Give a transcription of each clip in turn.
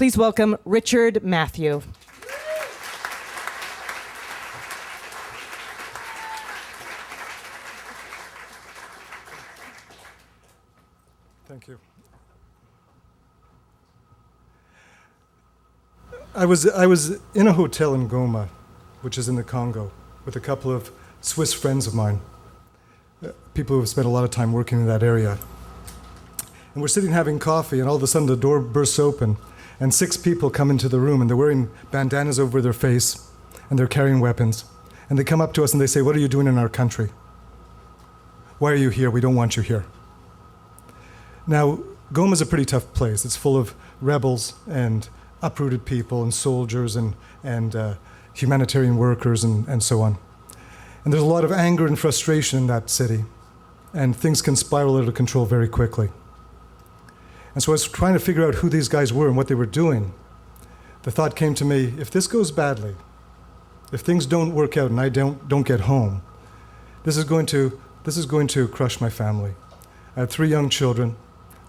Please welcome Richard Matthew. Thank you. I was in a hotel in Goma, which is in the Congo, with a couple of Swiss friends of mine, people who have spent a lot of time working in that area. And we're sitting having coffee, and all of a sudden the door bursts open, and 6 people come into the room, and they're wearing bandanas over their face, and they're carrying weapons. And they come up to us and they say, "What are you doing in our country? Why are you here? We don't want you here." Now, Goma is a pretty tough place. It's full of rebels and uprooted people and soldiers and humanitarian workers and so on. And there's a lot of anger and frustration in that city, and things can spiral out of control very quickly. And so I was trying to figure out who these guys were and what they were doing. The thought came to me, if this goes badly, if things don't work out and I don't get home, this is going to crush my family. I had 3 young children.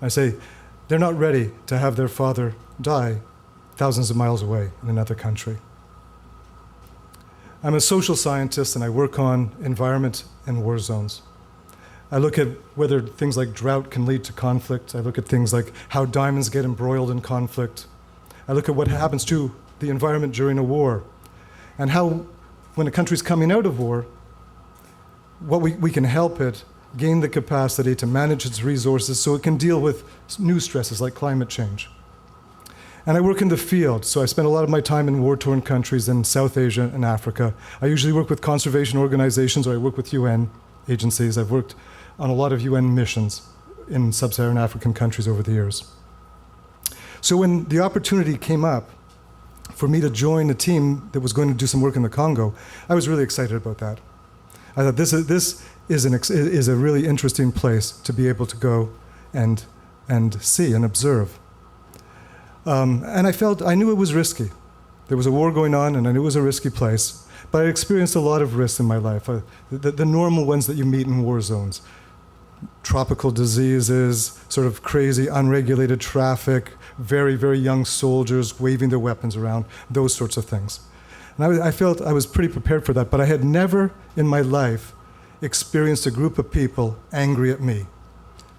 I say, they're not ready to have their father die thousands of miles away in another country. I'm a social scientist and I work on environment and war zones. I look at whether things like drought can lead to conflict. I look at things like how diamonds get embroiled in conflict. I look at what happens to the environment during a war and how, when a country's coming out of war, what we can help it gain the capacity to manage its resources so it can deal with new stresses like climate change. And I work in the field, so I spend a lot of my time in war-torn countries in South Asia and Africa. I usually work with conservation organizations or I work with UN agencies. I've worked on a lot of UN missions in sub-Saharan African countries over the years. So when the opportunity came up for me to join a team that was going to do some work in the Congo, I was really excited about that. I thought this is a really interesting place to be able to go and see and observe. And I knew it was risky. There was a war going on, and I knew it was a risky place. But I experienced a lot of risks in my life, the normal ones that you meet in war zones. Tropical diseases, sort of crazy, unregulated traffic, very, very young soldiers waving their weapons around, those sorts of things. And I felt I was pretty prepared for that, but I had never in my life experienced a group of people angry at me,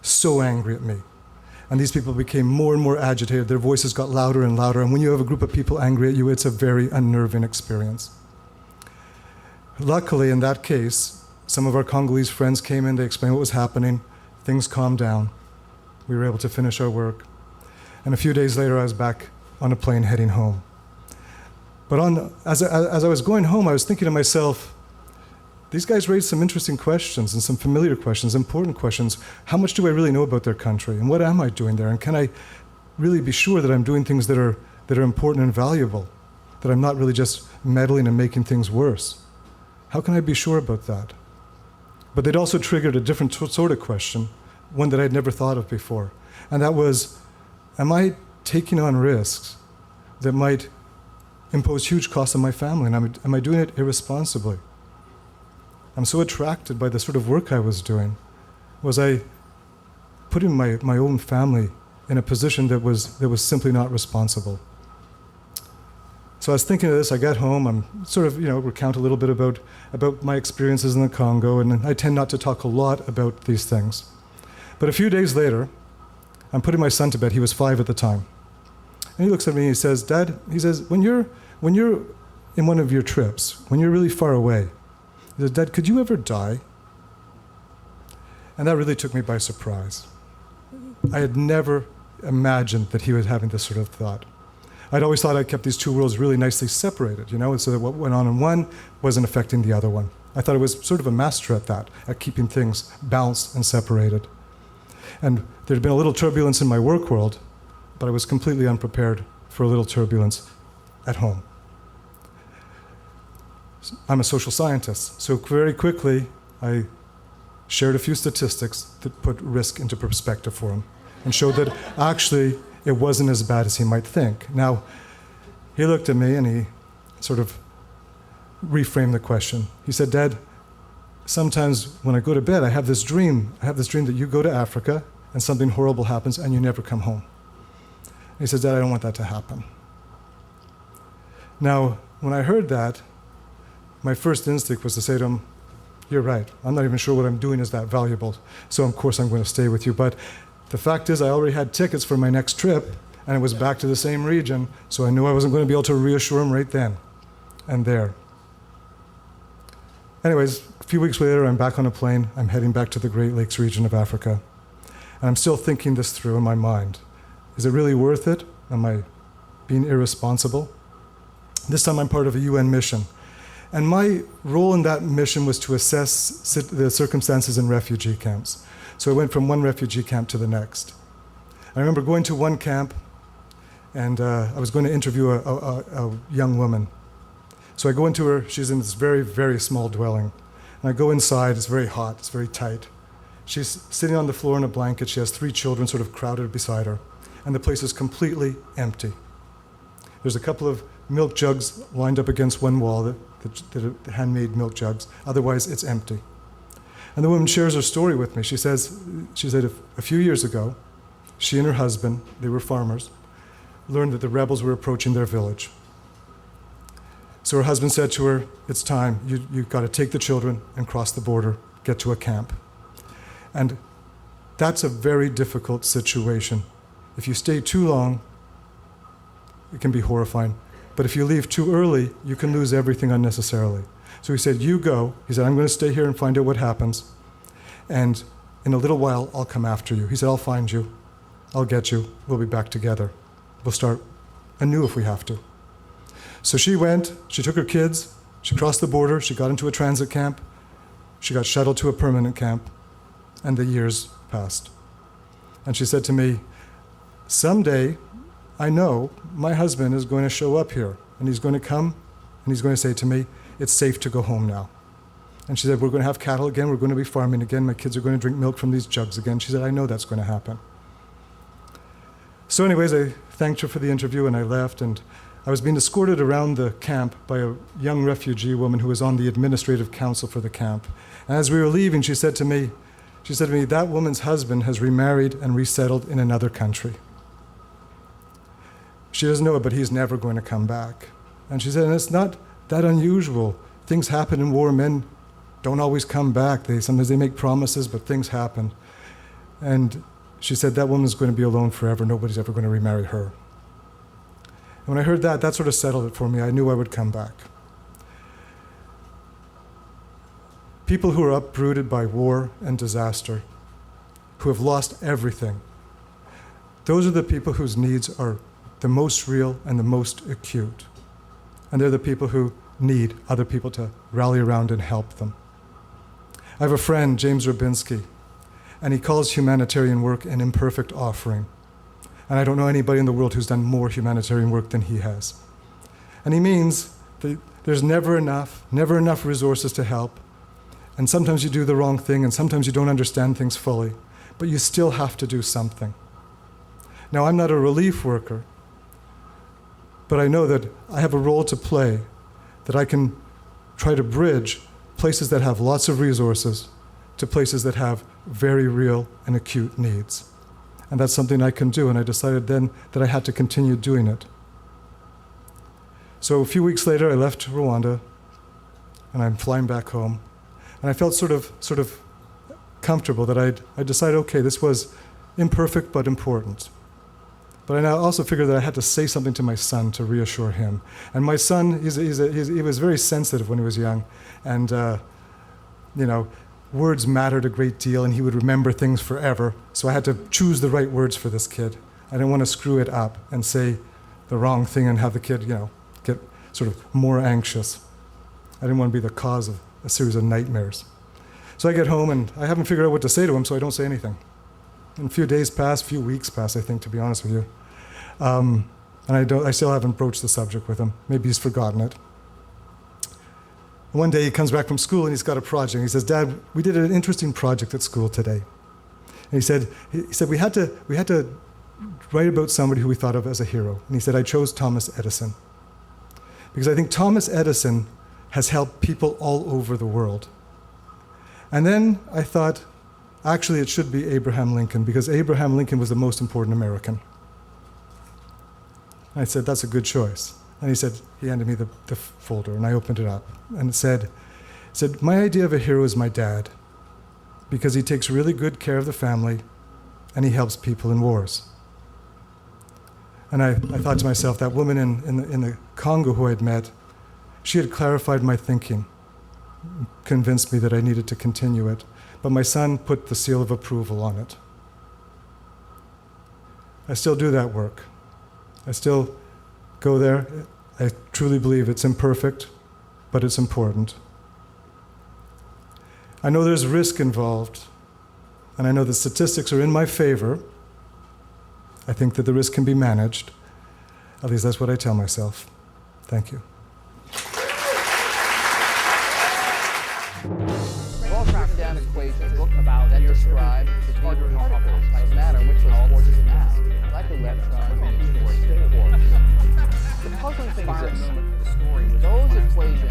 so angry at me. And these people became more and more agitated. Their voices got louder and louder. And when you have a group of people angry at you, it's a very unnerving experience. Luckily, in that case, some of our Congolese friends came in. They explained what was happening. Things calmed down. We were able to finish our work. And a few days later, I was back on a plane heading home. But as I was going home, I was thinking to myself, these guys raised some interesting questions and some familiar questions, important questions. How much do I really know about their country? And what am I doing there? And can I really be sure that I'm doing things that are important and valuable? That I'm not really just meddling and making things worse? How can I be sure about that? But they'd also triggered a different sort of question, one that I'd never thought of before. And that was, am I taking on risks that might impose huge costs on my family? And am I doing it irresponsibly? I'm so attracted by the sort of work I was doing. Was I putting my own family in a position that was simply not responsible? So I was thinking of this. I got home. I'm sort of, recount a little bit about my experiences in the Congo, and I tend not to talk a lot about these things. But a few days later, I'm putting my son to bed. He was 5 at the time. And he looks at me and he says, "Dad," he says, when you're in one of your trips, when you're really far away, he says, "Dad, could you ever die?" And that really took me by surprise. I had never imagined that he was having this sort of thought. I'd always thought I kept these two worlds really nicely separated, so that what went on in one wasn't affecting the other one. I thought I was sort of a master at that, at keeping things balanced and separated. And there had been a little turbulence in my work world, but I was completely unprepared for a little turbulence at home. I'm a social scientist, so very quickly I shared a few statistics that put risk into perspective for him and showed that actually it wasn't as bad as he might think. Now, he looked at me and he sort of reframed the question. He said, "Dad, sometimes when I go to bed, I have this dream. I have this dream that you go to Africa and something horrible happens and you never come home." And He said, Dad, I don't want that to happen. Now, when I heard that, my first instinct was to say to him, you're right. I'm not even sure what I'm doing is that valuable. So, of course, I'm going to stay with you. But the fact is, I already had tickets for my next trip, and it was back to the same region, so I knew I wasn't going to be able to reassure him right then and there. Anyways, a few weeks later, I'm back on a plane. I'm heading back to the Great Lakes region of Africa. And I'm still thinking this through in my mind. Is it really worth it? Am I being irresponsible? This time I'm part of a UN mission. And my role in that mission was to assess the circumstances in refugee camps. So I went from one refugee camp to the next. I remember going to one camp, and I was going to interview a young woman. So I go into her, she's in this very, very small dwelling. And I go inside, it's very hot, it's very tight. She's sitting on the floor in a blanket, she has 3 children sort of crowded beside her. And the place is completely empty. There's a couple of milk jugs lined up against one wall, that are handmade milk jugs. Otherwise, it's empty. And the woman shares her story with me. She said a few years ago, she and her husband, they were farmers, learned that the rebels were approaching their village. So her husband said to her, it's time, you've got to take the children and cross the border, get to a camp. And that's a very difficult situation. If you stay too long, it can be horrifying. But if you leave too early, you can lose everything unnecessarily. So he said, you go. He said, I'm going to stay here and find out what happens. And in a little while, I'll come after you. He said, I'll find you. I'll get you. We'll be back together. We'll start anew if we have to. So she went, she took her kids, she crossed the border, she got into a transit camp, she got shuttled to a permanent camp, and the years passed. And she said to me, someday, I know my husband is going to show up here, and he's going to come, and he's going to say to me, it's safe to go home now. And she said, we're going to have cattle again, we're going to be farming again, my kids are going to drink milk from these jugs again. She said, I know that's going to happen. So anyways, I thanked her for the interview, and I left, and I was being escorted around the camp by a young refugee woman who was on the administrative council for the camp. And as we were leaving, she said to me, that woman's husband has remarried and resettled in another country. She doesn't know it, but he's never going to come back. And she said, and it's not that unusual. Things happen in war. Men don't always come back. Sometimes they make promises, but things happen. And she said, that woman's going to be alone forever. Nobody's ever going to remarry her. And when I heard that, that sort of settled it for me. I knew I would come back. People who are uprooted by war and disaster, who have lost everything, those are the people whose needs are the most real and the most acute. And they're the people who need other people to rally around and help them. I have a friend, James Rabinski, and he calls humanitarian work an imperfect offering. And I don't know anybody in the world who's done more humanitarian work than he has. And he means that there's never enough resources to help. And sometimes you do the wrong thing, and sometimes you don't understand things fully. But you still have to do something. Now, I'm not a relief worker, but I know that I have a role to play, that I can try to bridge places that have lots of resources to places that have very real and acute needs. And that's something I can do, and I decided then that I had to continue doing it. So a few weeks later, I left Rwanda, and I'm flying back home. And I felt sort of comfortable that I decided, okay, this was imperfect but important. But I now also figured that I had to say something to my son to reassure him. And my son, he was very sensitive when he was young, and words mattered a great deal, and he would remember things forever. So I had to choose the right words for this kid. I didn't want to screw it up and say the wrong thing and have the kid, get sort of more anxious. I didn't want to be the cause of a series of nightmares. So I get home, and I haven't figured out what to say to him, so I don't say anything. And a few days pass, a few weeks pass, I think, to be honest with you. And I still haven't broached the subject with him. Maybe he's forgotten it. One day he comes back from school, and he's got a project. He says, Dad, we did an interesting project at school today. And he said we had to write about somebody who we thought of as a hero. And he said, I chose Thomas Edison. Because I think Thomas Edison has helped people all over the world. And then I thought, actually, it should be Abraham Lincoln, because Abraham Lincoln was the most important American. And I said, that's a good choice. And he handed me the folder, and I opened it up. And it said, my idea of a hero is my dad, because he takes really good care of the family, and he helps people in wars. And I thought to myself, that woman in the Congo who I'd met, she had clarified my thinking, convinced me that I needed to continue it. But my son put the seal of approval on it. I still do that work. I still go there. I truly believe it's imperfect, but it's important. I know there's risk involved, and I know the statistics are in my favor. I think that the risk can be managed. At least that's what I tell myself. Thank you. All tracked down equations look about that describe the target particles of matter in which those forces act, like electrons and quarks. The puzzling thing is this: those equations